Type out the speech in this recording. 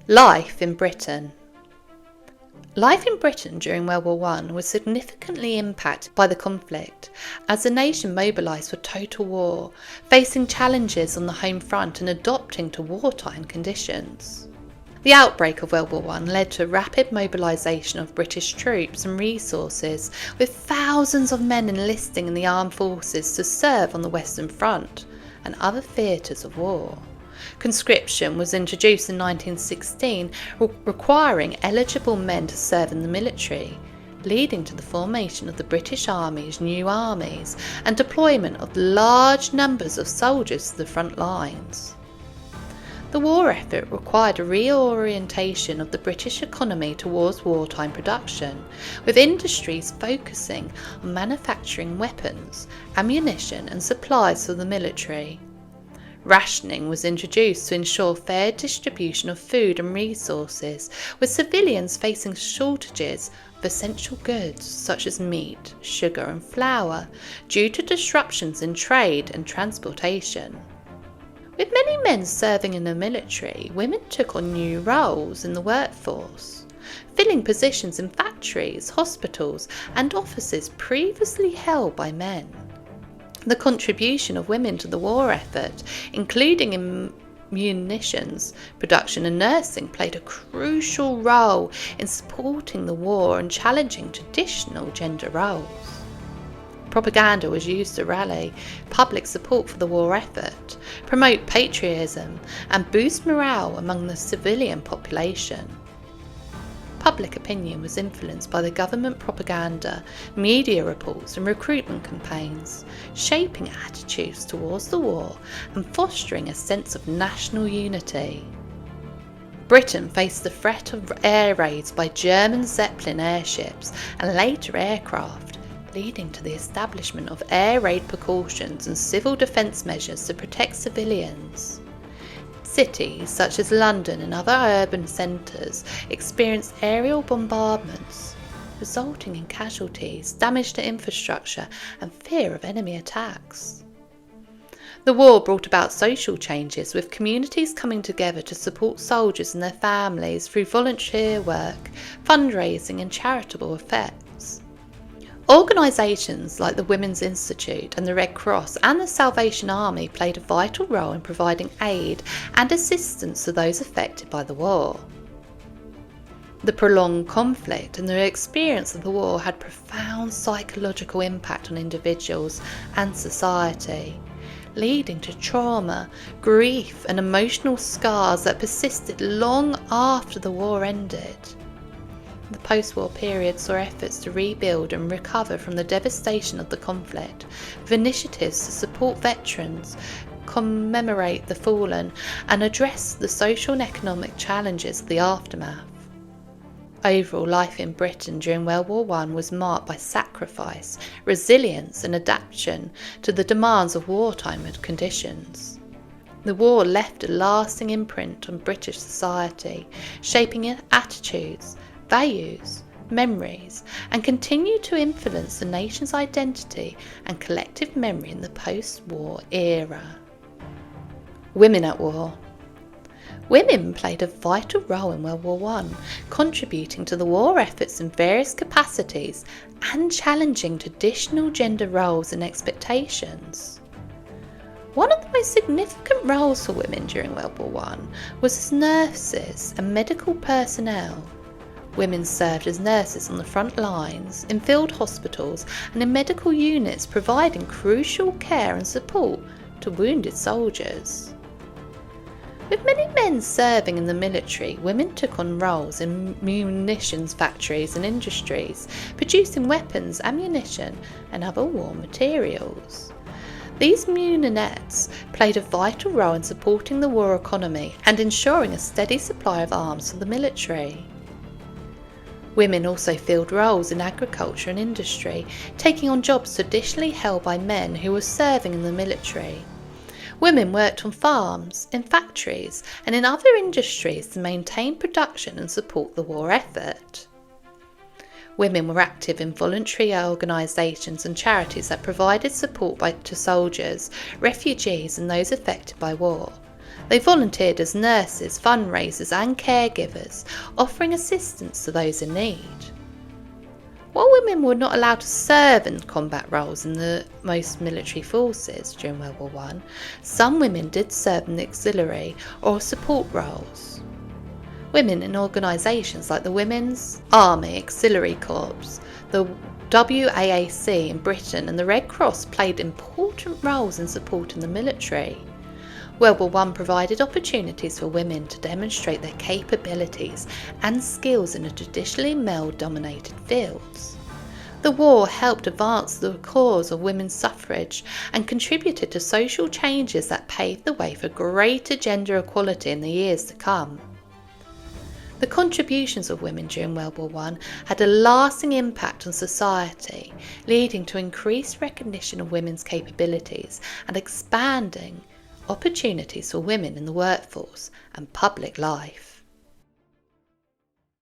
Life in Britain. Life in Britain during World War I was significantly impacted by the conflict, as the nation mobilised for total war, facing challenges on the home front and adapting to wartime conditions. The outbreak of World War I led to rapid mobilisation of British troops and resources, with thousands of men enlisting in the armed forces to serve on the Western Front and other theatres of war. Conscription was introduced in 1916, requiring eligible men to serve in the military, leading to the formation of the British Army's new armies and deployment of large numbers of soldiers to the front lines. The war effort required a reorientation of the British economy towards wartime production, with industries focusing on manufacturing weapons, ammunition and supplies for the military. Rationing was introduced to ensure fair distribution of food and resources, with civilians facing shortages of essential goods such as meat, sugar and flour due to disruptions in trade and transportation. With many men serving in the military, women took on new roles in the workforce, filling positions in factories, hospitals and offices previously held by men. The contribution of women to the war effort, including in munitions production and nursing, played a crucial role in supporting the war and challenging traditional gender roles. Propaganda was used to rally public support for the war effort, promote patriotism, and boost morale among the civilian population. Public opinion was influenced by the government propaganda, media reports and recruitment campaigns, shaping attitudes towards the war and fostering a sense of national unity. Britain faced the threat of air raids by German Zeppelin airships and later aircraft, leading to the establishment of air raid precautions and civil defence measures to protect civilians. Cities such as London and other urban centres experienced aerial bombardments, resulting in casualties, damage to infrastructure and fear of enemy attacks. The war brought about social changes, with communities coming together to support soldiers and their families through volunteer work, fundraising and charitable effects. Organisations like the Women's Institute and the Red Cross and the Salvation Army played a vital role in providing aid and assistance to those affected by the war. The prolonged conflict and the experience of the war had profound psychological impact on individuals and society, leading to trauma, grief and emotional scars that persisted long after the war ended. The post-war period saw efforts to rebuild and recover from the devastation of the conflict, with initiatives to support veterans, commemorate the fallen, and address the social and economic challenges of the aftermath. Overall, life in Britain during World War I was marked by sacrifice, resilience and adaptation to the demands of wartime conditions. The war left a lasting imprint on British society, shaping attitudes, values, memories, and continue to influence the nation's identity and collective memory in the post-war era. Women at war. Women played a vital role in World War I, contributing to the war efforts in various capacities and challenging traditional gender roles and expectations. One of the most significant roles for women during World War I was as nurses and medical personnel. Women served as nurses on the front lines, in field hospitals and in medical units, providing crucial care and support to wounded soldiers. With many men serving in the military, women took on roles in munitions factories and industries, producing weapons, ammunition and other war materials. These muninettes played a vital role in supporting the war economy and ensuring a steady supply of arms for the military. Women also filled roles in agriculture and industry, taking on jobs traditionally held by men who were serving in the military. Women worked on farms, in factories, and in other industries to maintain production and support the war effort. Women were active in voluntary organisations and charities that provided support to soldiers, refugees and those affected by war, They volunteered as nurses, fundraisers and caregivers, offering assistance to those in need. While women were not allowed to serve in combat roles in the most military forces during World War I, some women did serve in the auxiliary or support roles. Women in organisations like the Women's Army Auxiliary Corps, the WAAC in Britain and the Red Cross played important roles in supporting the military. World War I provided opportunities for women to demonstrate their capabilities and skills in a traditionally male-dominated fields. The war helped advance the cause of women's suffrage and contributed to social changes that paved the way for greater gender equality in the years to come. The contributions of women during World War I had a lasting impact on society, leading to increased recognition of women's capabilities and expanding opportunities for women in the workforce and public life.